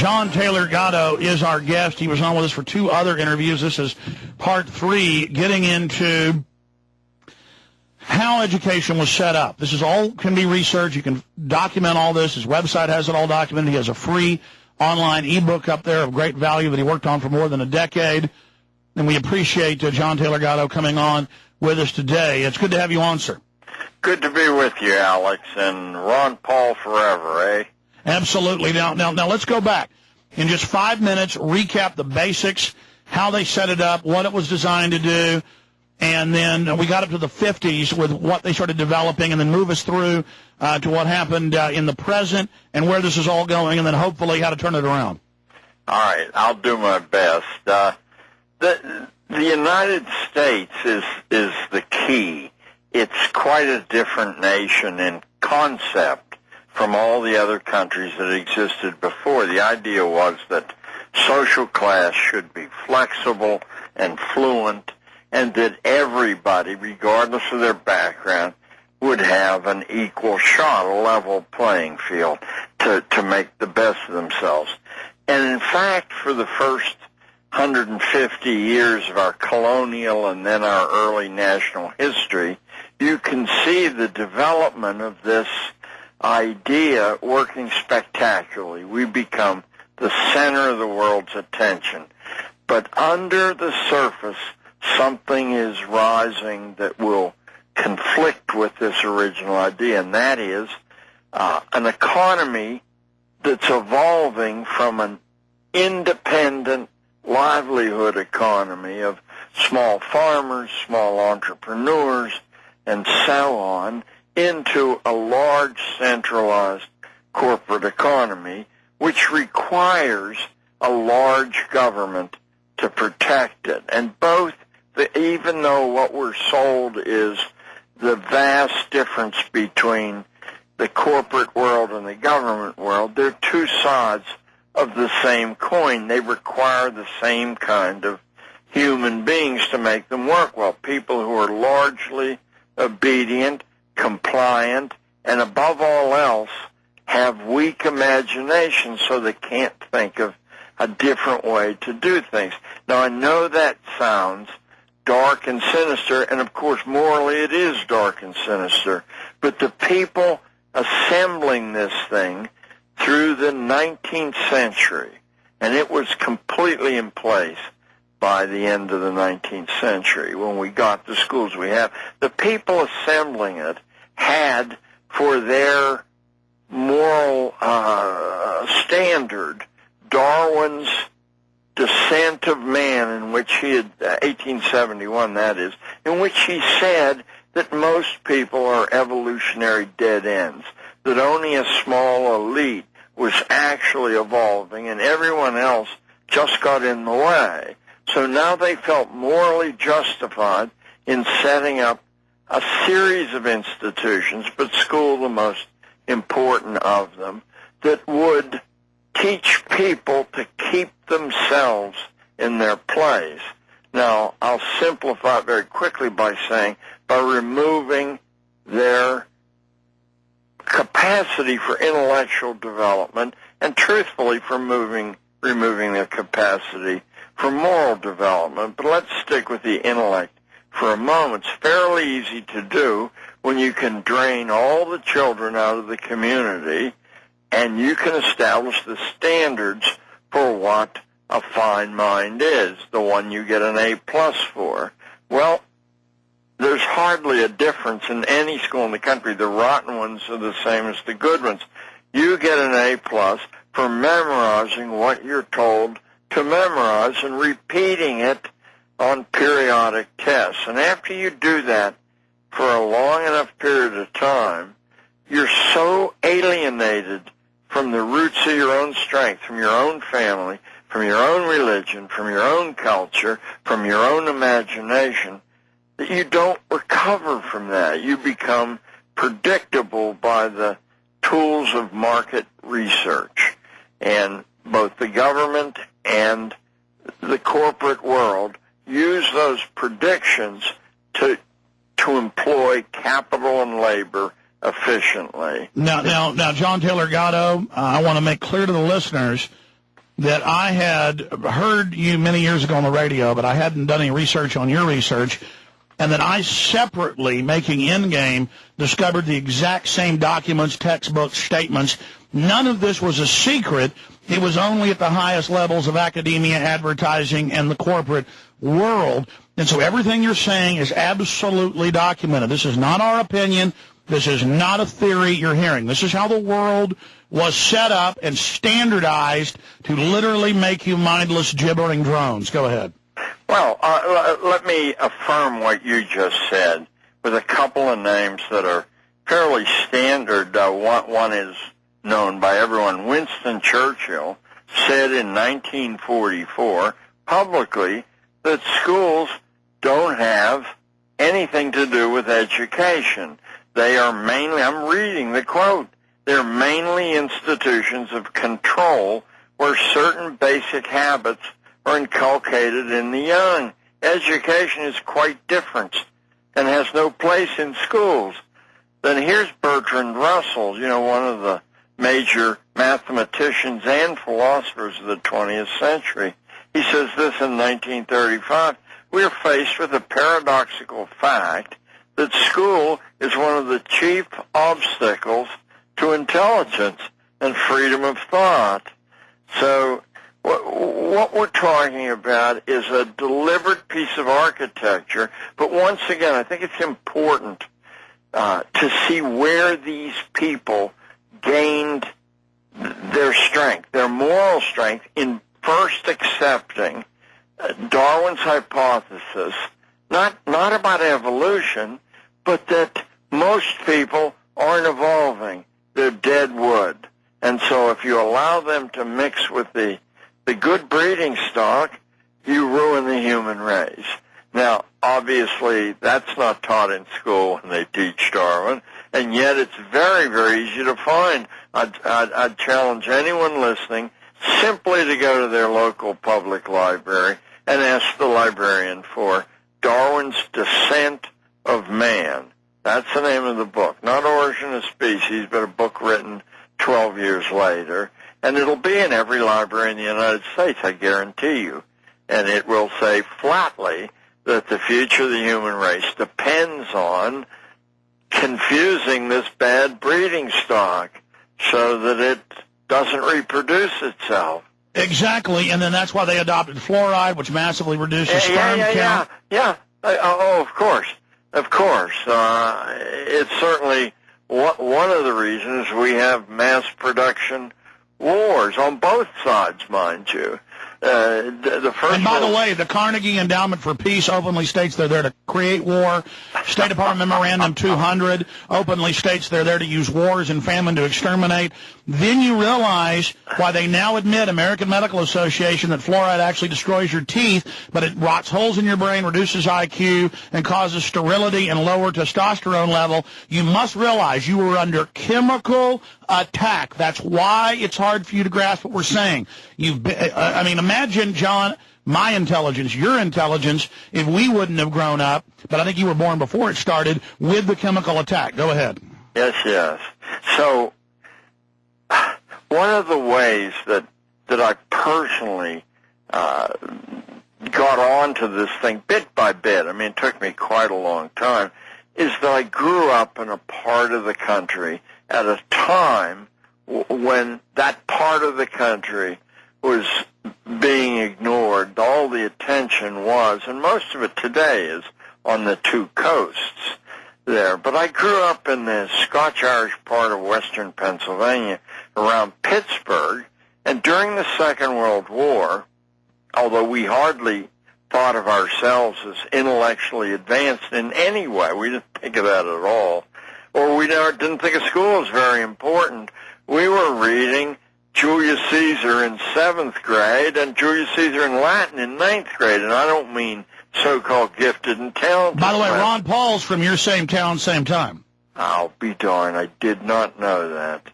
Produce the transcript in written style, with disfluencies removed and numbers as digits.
John Taylor Gatto is our guest. He was on with us for two other interviews. This is part 3, getting into how education was set up. This is all can be researched. You can document all this. His website has it all documented. He has a free online ebook up there of great value that he worked on for more than a decade. And we appreciate John Taylor Gatto coming on with us today. It's good to have you on, sir. Good to be with you, Alex, and Ron Paul forever, eh? Absolutely. Now, let's go back. In just 5 minutes, recap the basics, how they set it up, what it was designed to do, and then we got up to the 50s with what they started developing, and then move us through to what happened in the present and where this is all going, and then hopefully how to turn it around. All right, I'll do my best. The United States is the key. It's quite a different nation in concept from all the other countries that existed before. The idea was that social class should be flexible and fluent, and that everybody, regardless of their background, would have an equal shot, a level playing field to make the best of themselves. And in fact, for the first 150 years of our colonial and then our early national history, you can see the development of this idea working spectacularly. We become the center of the world's attention. But under the surface, something is rising that will conflict with this original idea, and that is an economy that's evolving from an independent livelihood economy of small farmers, small entrepreneurs, and so on, into a large centralized corporate economy, which requires a large government to protect it. And both, even though what we're sold is the vast difference between the corporate world and the government world, they're two sides of the same coin. They require the same kind of human beings to make them work well. People who are largely obedient, compliant, and above all else, have weak imagination, so they can't think of a different way to do things. Now, I know that sounds dark and sinister, and of course, morally it is dark and sinister, but the people assembling this thing through the 19th century, and it was completely in place by the end of the 19th century when we got the schools we have, the people assembling it had for their moral standard Darwin's Descent of Man, in which he had, 1871 that is, in which he said that most people are evolutionary dead ends, that only a small elite was actually evolving and everyone else just got in the way. So now they felt morally justified in setting up a series of institutions, but school the most important of them, that would teach people to keep themselves in their place. Now, I'll simplify it very quickly by saying by removing their capacity for intellectual development and truthfully for removing their capacity for moral development. But let's stick with the intellect for a moment. It's fairly easy to do when you can drain all the children out of the community and you can establish the standards for what a fine mind is, the one you get an A+ for. Well, there's hardly a difference in any school in the country. The rotten ones are the same as the good ones. You get an A+ for memorizing what you're told to memorize and repeating it on periodic tests. And after you do that for a long enough period of time, you're so alienated from the roots of your own strength, from your own family, from your own religion, from your own culture, from your own imagination, that you don't recover from that. You become predictable by the tools of market research. And both the government and the corporate world use those predictions to employ capital and labor efficiently. Now, John Taylor Gatto, I want to make clear to the listeners that I had heard you many years ago on the radio, but I hadn't done any research on your research, and that I separately, making Endgame, discovered the exact same documents, textbooks, statements. None of this was a secret. It was only at the highest levels of academia, advertising, and the corporate world. And so everything you're saying is absolutely documented. This is not our opinion. This is not a theory you're hearing. This is how the world was set up and standardized to literally make you mindless, gibbering drones. Go ahead. Well, let me affirm what you just said with a couple of names that are fairly standard. One is known by everyone. Winston Churchill said in 1944 publicly that schools don't have anything to do with education. They are mainly, I'm reading the quote, they're mainly institutions of control where certain basic habits are inculcated in the young. Education is quite different and has no place in schools. Then here's Bertrand Russell, one of the major mathematicians and philosophers of the 20th century. He says this in 1935, we are faced with a paradoxical fact that school is one of the chief obstacles to intelligence and freedom of thought. So what we're talking about is a deliberate piece of architecture, but once again, I think it's important to see where these people gained their strength, their moral strength, in first accepting Darwin's hypothesis, not about evolution, but that most people aren't evolving. They're dead wood. And so if you allow them to mix with the good breeding stock, you ruin the human race. Now, obviously, that's not taught in school when they teach Darwin, and yet it's very, very easy to find. I'd challenge anyone listening simply to go to their local public library and ask the librarian for Darwin's Descent of Man. That's the name of the book. Not Origin of Species, but a book written 12 years later. And it'll be in every library in the United States, I guarantee you. And it will say flatly that the future of the human race depends on confusing this bad breeding stock so that it doesn't reproduce itself. Exactly, and then that's why they adopted fluoride, which massively reduces sperm count. Yeah. Of course. It's certainly one of the reasons we have mass production wars on both sides, mind you. The first and by the way, the Carnegie Endowment for Peace openly states they're there to create war. State Department Memorandum 200 openly states they're there to use wars and famine to exterminate. Then you realize why they now admit, American Medical Association, that fluoride actually destroys your teeth, but it rots holes in your brain, reduces IQ, and causes sterility and lower testosterone level. You must realize you were under chemical attack. That's why it's hard for you to grasp what we're saying. Imagine, John, my intelligence, your intelligence, if we wouldn't have grown up, but I think you were born before it started, with the chemical attack. Go ahead. Yes. So one of the ways that I personally got onto this thing bit by bit, it took me quite a long time, is that I grew up in a part of the country at a time when that part of the country was being ignored. All the attention was, and most of it today is on the two coasts there. But I grew up in the Scotch-Irish part of western Pennsylvania around Pittsburgh, and during the Second World War, although we hardly thought of ourselves as intellectually advanced in any way, we didn't think of that at all, or we didn't think of school as very important, we were reading Julius Caesar in 7th grade and Julius Caesar in Latin in 9th grade, and I don't mean so-called gifted and talented. By the way, Ron Paul's from your same town, same time. I'll be darned, I did not know that.